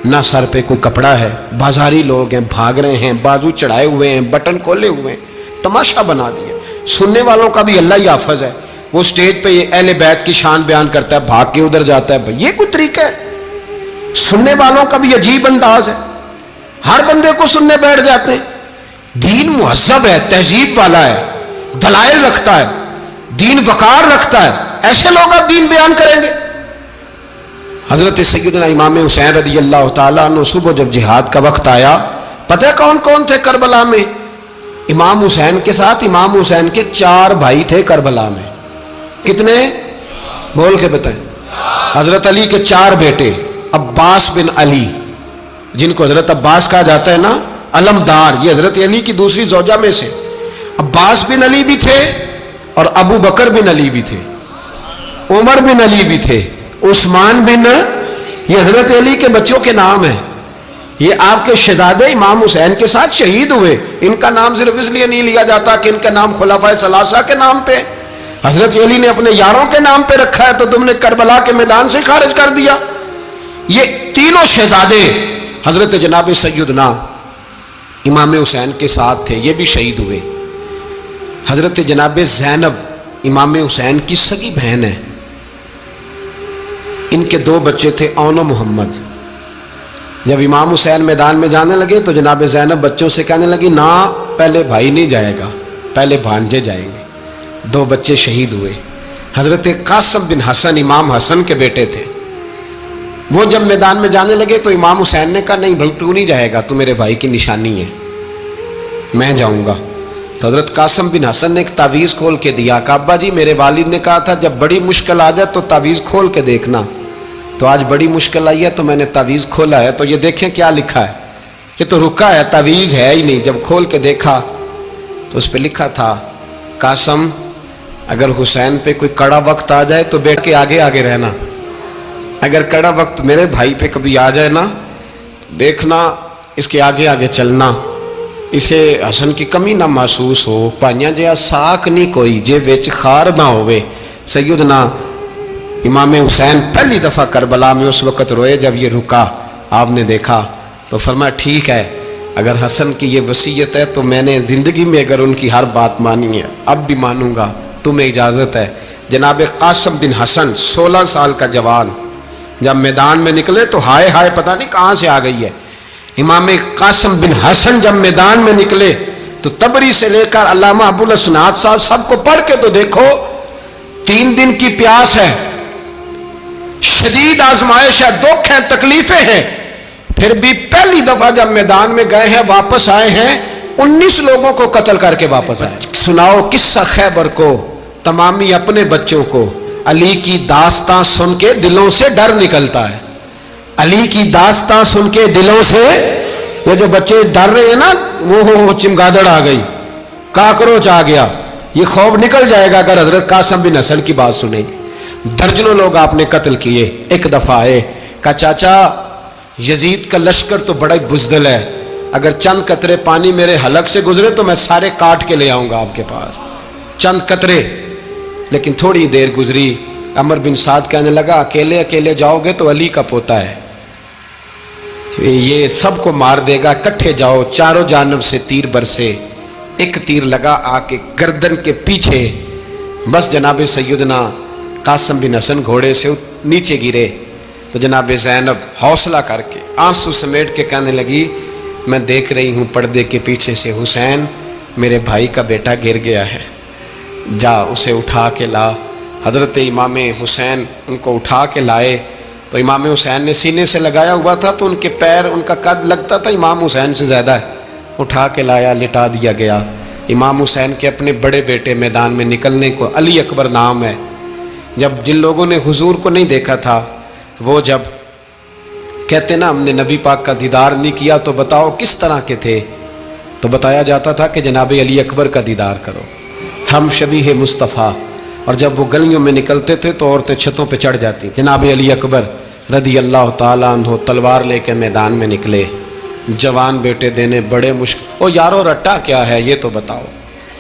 نہ سر پہ کوئی کپڑا ہے، بازاری لوگ ہیں، بھاگ رہے ہیں، بازو چڑھائے ہوئے ہیں، بٹن کھولے ہوئے ہیں، تماشا بنا دیا. سننے والوں کا بھی اللہ ہی حافظ ہے. وہ اسٹیج پہ یہ اہل بیت کی شان بیان کرتا ہے، بھاگ کے ادھر جاتا ہے. یہ کوئی طریقہ ہے؟ سننے والوں کا بھی عجیب انداز ہے، ہر بندے کو سننے بیٹھ جاتے ہیں. دین مہذب ہے، تہذیب والا ہے، دلائل رکھتا ہے، دین وقار رکھتا ہے. ایسے لوگ اب دین بیان کریں گے؟ حضرت سیدنا امام حسین رضی اللہ تعالیٰ عنہ صبح جب جہاد کا وقت آیا، پتہ ہے کون کون تھے کربلا میں؟ امام حسین کے ساتھ امام حسین کے 4 بھائی تھے کربلا میں. کتنے؟ بول کے بتائیں. حضرت علی کے 4 بیٹے، عباس بن علی، جن کو حضرت عباس کہا جاتا ہے نا، علمدار، یہ حضرت علی کی دوسری زوجہ میں سے. عباس بن علی بھی تھے اور ابو بکر بن علی بھی تھے، عمر بن علی بھی تھے، عثمان بن، یہ حضرت علی کے بچوں کے نام ہیں. یہ آپ کے شہزادے امام حسین کے ساتھ شہید ہوئے. ان کا نام صرف اس لیے نہیں لیا جاتا کہ ان کا نام خلفائے ثلاثہ کے نام پہ، حضرت علی نے اپنے یاروں کے نام پہ رکھا ہے تو تم نے کربلا کے میدان سے خارج کر دیا. یہ تینوں شہزادے حضرت جناب سیدنا امام حسین کے ساتھ تھے، یہ بھی شہید ہوئے. حضرت جناب زینب امام حسین کی سگی بہن ہے، ان کے 2 بچے تھے، اون و محمد. جب امام حسین میدان میں جانے لگے تو جناب زینب بچوں سے کہنے لگی، نہ پہلے بھائی نہیں جائے گا، پہلے بھانجے جائیں گے. 2 بچے شہید ہوئے. حضرت قاسم بن حسن امام حسن کے بیٹے تھے. وہ جب میدان میں جانے لگے تو امام حسین نے کہا، نہیں بھائی تو نہیں جائے گا، تو میرے بھائی کی نشانی ہے، میں جاؤں گا. تو حضرت قاسم بن حسن نے ایک تعویذ کھول کے دیا کہ ابا جی میرے والد نے کہا تھا جب بڑی مشکل آ جائے تو تعویذ کھول کے دیکھنا. تو آج بڑی مشکل آئی ہے تو میں نے تعویذ کھولا ہے، تو یہ دیکھیں کیا لکھا ہے. یہ تو رکا ہے، تعویذ ہے ہی نہیں. جب کھول کے دیکھا تو اس پہ لکھا تھا، قاسم اگر حسین پہ کوئی کڑا وقت آ جائے تو بیٹھ کے آگے آگے رہنا، اگر کڑا وقت میرے بھائی پہ کبھی آ جائے نا دیکھنا اس کے آگے آگے چلنا، اسے حسن کی کمی نہ محسوس ہو. پائیاں جہاں ساک نہیں کوئی جے وچ خار نہ ہوئے. سیدنا امام حسین پہلی دفعہ کربلا میں اس وقت روئے جب یہ رکا. آپ نے دیکھا تو فرمایا ٹھیک ہے، اگر حسن کی یہ وصیت ہے تو میں نے زندگی میں اگر ان کی ہر بات مانی ہے اب بھی مانوں گا، تمہیں اجازت ہے. جناب قاسم بن حسن 16 سال کا جوان جب میدان میں نکلے تو ہائے ہائے پتہ نہیں کہاں سے آ گئی ہے. امام قاسم بن حسن جب میدان میں نکلے تو تبری سے لے کر علامہ ابو الاسناد صاحب سب کو پڑھ کے تو دیکھو، 3 دن کی پیاس ہے، شدید آزمائش ہے، دکھ ہے، تکلیفیں ہیں، پھر بھی پہلی دفعہ جب میدان میں گئے ہیں واپس آئے ہیں 19 لوگوں کو قتل کر کے واپس آئے. سناؤ قصہ خیبر کو، تمامی اپنے بچوں کو. علی کی داستان سن کے دلوں سے ڈر نکلتا ہے. علی کی داستان سن کے دلوں سے، یہ جو بچے ڈر رہے ہیں نا، وہ چمگادڑ آ گئی، کاکروچ آ گیا، یہ خوف نکل جائے گا اگر حضرت قاسم بن حسن کی بات سنیں گے. درجنوں لوگ آپ نے قتل کیے. ایک دفعہ آئے، کہا چاچا یزید کا لشکر تو بڑا ہی بزدل ہے، اگر چند قطرے پانی میرے حلق سے گزرے تو میں سارے کاٹ کے لے آؤں گا آپ کے پاس، چند قطرے. لیکن تھوڑی دیر گزری، عمر بن سعد کہنے لگا اکیلے اکیلے جاؤ گے تو علی کا پوتا ہے، یہ سب کو مار دے گا، کٹھے جاؤ. چاروں جانب سے تیر برسے، ایک تیر لگا آ کے گردن کے پیچھے، بس جناب سیدنا قاسم بن حسن گھوڑے سے نیچے گرے. تو جناب زینب حوصلہ کر کے آنسو سمیٹ کے کہنے لگی میں دیکھ رہی ہوں پردے کے پیچھے سے حسین میرے بھائی کا بیٹا گر گیا ہے، جا اسے اٹھا کے لا. حضرت امام حسین ان کو اٹھا کے لائے تو امام حسین نے سینے سے لگایا ہوا تھا تو ان کے پیر، ان کا قد لگتا تھا امام حسین سے زیادہ ہے، اٹھا کے لایا، لٹا دیا گیا۔ امام حسین کے اپنے بڑے بیٹے میدان میں نکلنے کو، علی اکبر نام ہے، جب جن لوگوں نے حضور کو نہیں دیکھا تھا وہ جب کہتے نا ہم نے نبی پاک کا دیدار نہیں کیا تو بتاؤ کس طرح کے تھے، تو بتایا جاتا تھا کہ جناب علی اکبر کا دیدار کرو، ہم شبیہ مصطفیٰ۔ اور جب وہ گلیوں میں نکلتے تھے تو عورتیں چھتوں پہ چڑھ جاتی۔ جناب علی اکبر رضی اللہ تعالیٰ عنہ تلوار لے کے میدان میں نکلے، جوان بیٹے دینے بڑے مشکل۔ او یارو رٹا کیا ہے یہ تو بتاؤ،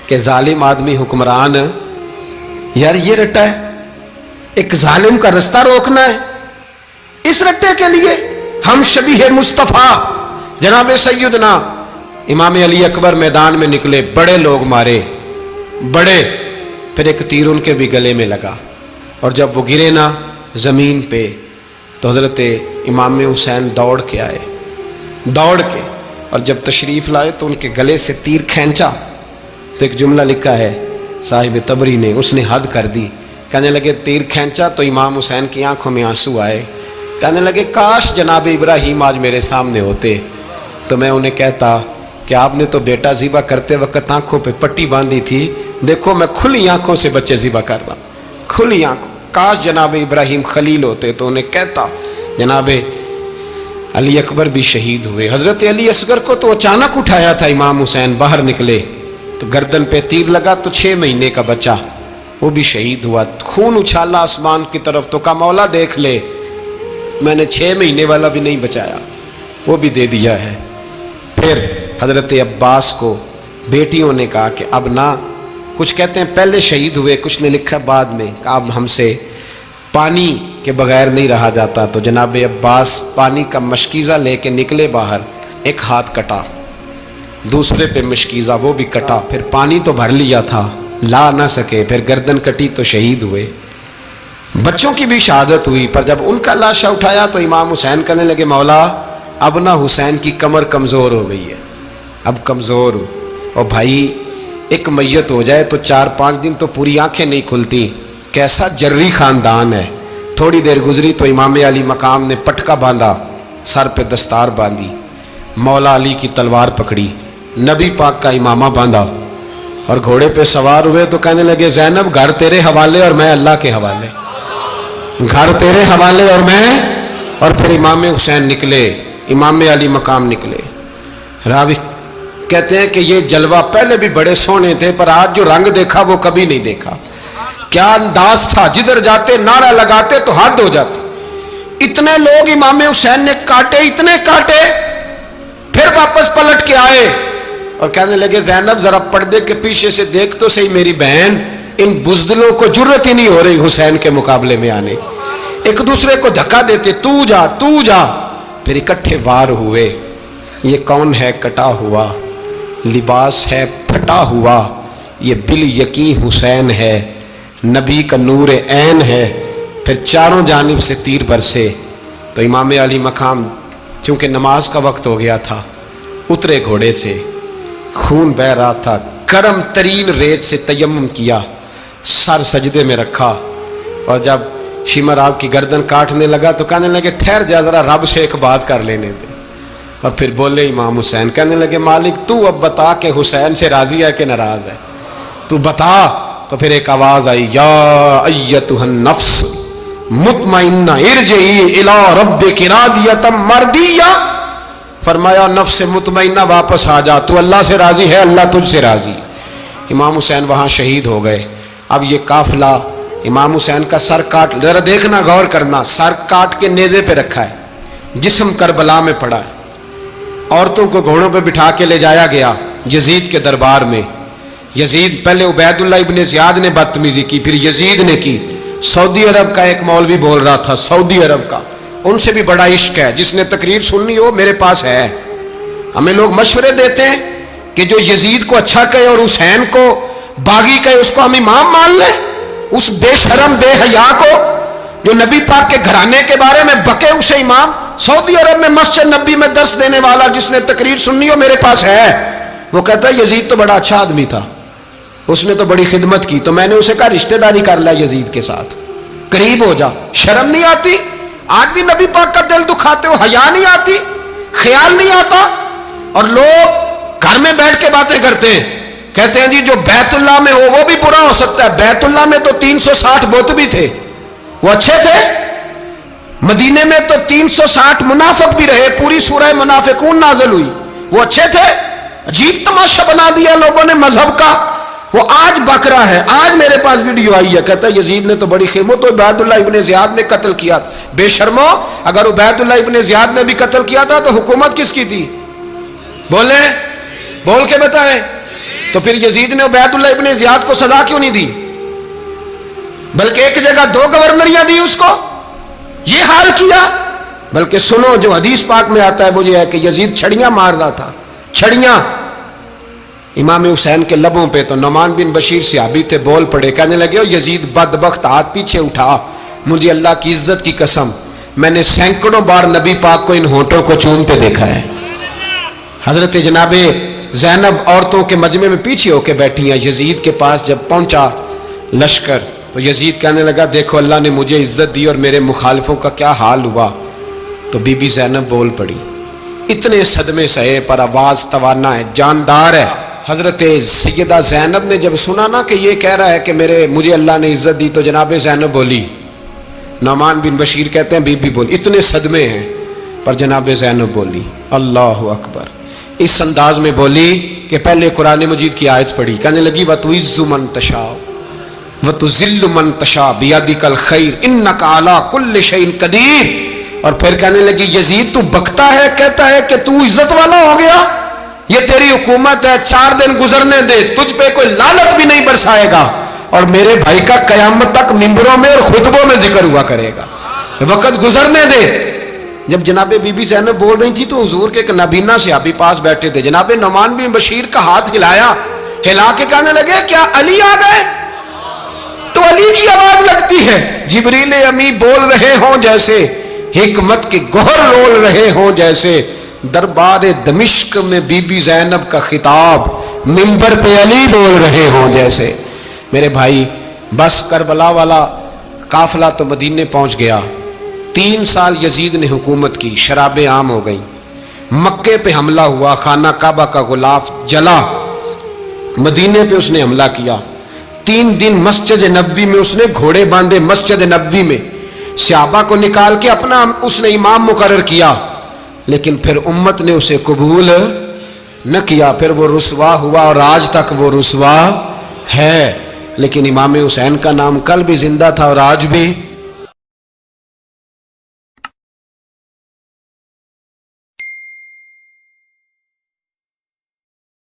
کہ ظالم آدمی حکمران، یار یہ رٹا ہے، ایک ظالم کا رستہ روکنا ہے، اس رٹے کے لیے ہم شبیہ مصطفیٰ جناب سیدنا امام علی اکبر میدان میں نکلے، بڑے لوگ مارے، بڑے، پھر ایک تیر ان کے بھی گلے میں لگا، اور جب وہ گرے نا زمین پہ تو حضرت امام حسین دوڑ کے آئے، دوڑ کے، اور جب تشریف لائے تو ان کے گلے سے تیر کھینچا تو ایک جملہ لکھا ہے صاحب تبری نے، اس نے حد کر دی، کہنے لگے تیر کھینچا تو امام حسین کی آنکھوں میں آنسو آئے، کہنے لگے کاش جناب ابراہیم آج میرے سامنے ہوتے تو میں انہیں کہتا کہ آپ نے تو بیٹا ذبح کرتے وقت آنکھوں پہ پٹی باندھی تھی، دیکھو میں کھلی آنکھوں سے بچے ذبح کر رہا ہوں، کھلی آنکھوں، کاش جناب ابراہیم خلیل ہوتے تو انہیں کہتا۔ جناب علی اکبر بھی شہید ہوئے۔ حضرت علی اصغر کو تو اچانک اٹھایا تھا امام حسین، باہر نکلے تو گردن پہ تیر لگا تو 6 مہینے کا بچہ وہ بھی شہید ہوا، خون اچھالا آسمان کی طرف تو کہا مولا دیکھ لے، میں نے 6 مہینے والا بھی نہیں بچایا، وہ بھی دے دیا ہے۔ پھر حضرت عباس کو بیٹیوں نے کہا کہ اب نہ، کچھ کہتے ہیں پہلے شہید ہوئے، کچھ نے لکھا بعد میں، کہ اب ہم سے پانی کے بغیر نہیں رہا جاتا، تو جناب عباس پانی کا مشکیزہ لے کے نکلے باہر، ایک ہاتھ کٹا، دوسرے پہ مشکیزہ وہ بھی کٹا، پھر پانی تو بھر لیا تھا لا نہ سکے، پھر گردن کٹی تو شہید ہوئے۔ بچوں کی بھی شہادت ہوئی، پر جب ان کا لاشا اٹھایا تو امام حسین کہنے لگے مولا اب نہ حسین کی کمر کمزور ہو گئی ہے، اب کمزور ہو، اور بھائی ایک میت ہو جائے تو 4-5 دن تو پوری آنکھیں نہیں کھلتی، کیسا جری خاندان ہے۔ تھوڑی دیر گزری تو امام علی مقام نے پٹکا باندھا، سر پہ دستار باندھی، مولا علی کی تلوار پکڑی، نبی پاک کا امامہ باندھا اور گھوڑے پہ سوار ہوئے تو کہنے لگے زینب گھر تیرے حوالے اور میں اللہ کے حوالے، گھر تیرے حوالے اور میں، اور پھر امام حسین نکلے، امام علی مقام نکلے۔ راوی کہتے ہیں کہ یہ جلوہ پہلے بھی بڑے سونے تھے پر آج جو رنگ دیکھا وہ کبھی نہیں دیکھا، کیا انداز تھا، جدھر جاتے نعرہ لگاتے تو حد ہو جاتی، اتنے لوگ امام حسین نے کاٹے، اتنے کاٹے، پھر واپس پلٹ کے آئے اور کہنے لگے زینب ذرا پردے کے پیچھے سے دیکھ تو صحیح میری بہن، ان بزدلوں کو جرت ہی نہیں ہو رہی حسین کے مقابلے میں آنے، ایک دوسرے کو دھکا دیتے، تو جا تو جا، پھر اکٹھے وار ہوئے۔ یہ کون ہے کٹا ہوا، لباس ہے پھٹا ہوا، یہ بال یقین حسین ہے، نبی کا نور عین ہے۔ پھر چاروں جانب سے تیر برسے تو امام علی مقام چونکہ نماز کا وقت ہو گیا تھا، اترے گھوڑے سے، خون بہ رہا تھا، گرم ترین ریت سے تیمم کیا، سر سجدے میں رکھا، اور جب شمر آپ کی گردن کاٹنے لگا تو کہنے لگے ٹھہر جا ذرا رب سے ایک بات کر لینے دے، اور پھر بولے امام حسین، کہنے لگے مالک تو اب بتا کہ حسین سے راضی ہے کہ ناراض ہے، تو بتا۔ تو پھر ایک آواز آئی، یا ایتھا النفس مطمئنہ ارجعی الی ربک راضیۃ مرضیہ، فرمایا نفس مطمئنہ واپس آ جا، تو اللہ سے راضی ہے، اللہ تجھ سے راضی۔ امام حسین وہاں شہید ہو گئے۔ اب یہ قافلہ امام حسین کا سر کاٹ، ذرا دیکھنا غور کرنا، سر کاٹ کے نیزے پہ رکھا ہے، جسم کربلا میں پڑا ہے، عورتوں کو گھوڑوں پہ بٹھا کے لے جایا گیا یزید کے دربار میں۔ یزید پہلے عبید اللہ ابن زیاد نے بدتمیزی کی، پھر یزید نے کی۔ سعودی عرب کا ایک مولوی بول رہا تھا، سعودی عرب کا، ان سے بھی بڑا عشق ہے، جس نے تقریر سننی ہو میرے پاس ہے۔ ہمیں لوگ مشورے دیتے ہیں کہ جو یزید کو اچھا کہے اور حسین کو باغی کہے اس کو ہم امام مان لیں، اس بے شرم بے حیا کو جو نبی پاک کے گھرانے کے بارے میں بکے اسے امام۔ سعودی عرب میں مسجد نبی میں درس دینے والا جس نے تقریر سننی ہو میرے پاس ہے، وہ کہتا ہے یزید تو بڑا اچھا آدمی تھا، اس نے تو بڑی خدمت کی، تو میں نے اسے کہا رشتہ داری کر لیا یزید کے ساتھ، قریب ہو جا، شرم نہیں آتی؟ آج بھی نبی پاک کا دل دکھاتے ہو، حیا نہیں آتی، خیال نہیں آتا؟ اور لوگ گھر میں بیٹھ کے باتیں کرتے ہیں، کہتے ہیں جی جو بیت اللہ میں ہو وہ بھی برا ہو سکتا ہے۔ بیت اللہ میں تو 360 بت بھی تھے، وہ اچھے تھے۔ مدینے میں تو 360 منافق بھی رہے، پوری سورہ منافقون نازل ہوئی، وہ اچھے تھے۔ عجیب تماشا بنا دیا لوگوں نے مذہب کا۔ وہ آج بکرا ہے، آج میرے پاس ویڈیو آئی ہے، کہتا ہے یزید نے تو بڑی وہ تو عبید اللہ ابن زیاد نے قتل کیا۔ بے شرمو، اگر عبید اللہ ابن زیاد نے بھی قتل کیا تھا تو حکومت کس کی تھی؟ بولیں، بول کے بتائیں۔ تو پھر یزید نے عبید اللہ ابن زیاد کو سزا کیوں نہیں دی، بلکہ ایک جگہ 2 گورنریاں دی اس کو؟ یہ حال کیا۔ بلکہ سنو، جو حدیث پاک میں آتا ہے وہ یہ ہے کہ یزید چھڑیاں مار رہا تھا، چھڑیاں امام حسین کے لبوں پہ۔ تو نعمان بن بشیر صحابی تھے، بول پڑے، کہنے لگے او یزید بدبخت، ہاتھ پیچھے اٹھا، مجھے اللہ کی عزت کی قسم میں نے سینکڑوں بار نبی پاک کو ان ہونٹوں کو چومتے دیکھا ہے۔ حضرت جناب زینب عورتوں کے مجمع میں پیچھے ہو کے بیٹھی ہیں۔ یزید کے پاس جب پہنچا لشکر تو یزید کہنے لگا دیکھو اللہ نے مجھے عزت دی اور میرے مخالفوں کا کیا حال ہوا۔ تو بی بی زینب بول پڑی، اتنے صدمے سہے پر آواز توانا ہے، جاندار ہے۔ حضرت سیدہ زینب نے جب سنا نا کہ یہ کہہ رہا ہے کہ مجھے اللہ نے عزت دی، تو جناب زینب بولی، نعمان بن بشیر کہتے ہیں بی بی بولی، اتنے صدمے ہیں پر جناب زینب بولی اللہ اکبر، اس انداز میں بولی کہ پہلے قرآن مجید کی آیت پڑھی، کہنے لگی وَتُعِزُّ مَن تَشَاءُ وَتُذِلُّ مَن تَشَاءُ بِيَدِكَ الْخَيْرُ إِنَّكَ عَلَىٰ كُلِّ شَيْءٍ قَدِيرٌ۔ اور پھر کہنے لگی یزید تو بکتا ہے، کہتا ہے کہ تو عزت والا ہو گیا، یہ تیری حکومت ہے، 4 دن گزرنے دے، تجھ پہ کوئی لعنت بھی نہیں برسائے گا، اور میرے بھائی کا قیامت تک ممبروں میں اور خطبوں میں ذکر ہوا کرے گا، وقت گزرنے دے۔ جب جناب بی بی زینب بول رہی تھی تو حضور کے ایک نابینا صحابی پاس بیٹھے تھے، جناب نعمان بن بشیر کا ہاتھ ہلایا، ہلا کے کہنے لگے کیا علی آ گئے؟ تو علی کی آواز لگتی ہے، جبریل امی بول رہے ہوں جیسے، حکمت کے گوہر رول رہے ہوں جیسے، دربار دمشق میں بی بی زینب کا خطاب، منبر پہ علی بول رہے ہوں جیسے۔ میرے بھائی بس کربلا والا قافلہ تو مدینے پہنچ گیا، 3 سال یزید نے حکومت کی، شرابیں عام ہو گئیں، مکے پہ حملہ ہوا، خانہ کعبہ کا غلاف جلا، مدینے پہ اس نے حملہ کیا، 3 دن مسجد نبوی میں اس نے گھوڑے باندھے، مسجد نبوی میں صحابہ کو نکال کے اپنا اس نے امام مقرر کیا، لیکن پھر امت نے اسے قبول نہ کیا، پھر وہ رسوا ہوا اور آج تک وہ رسوا ہے۔ لیکن امام حسین کا نام کل بھی زندہ تھا اور آج بھی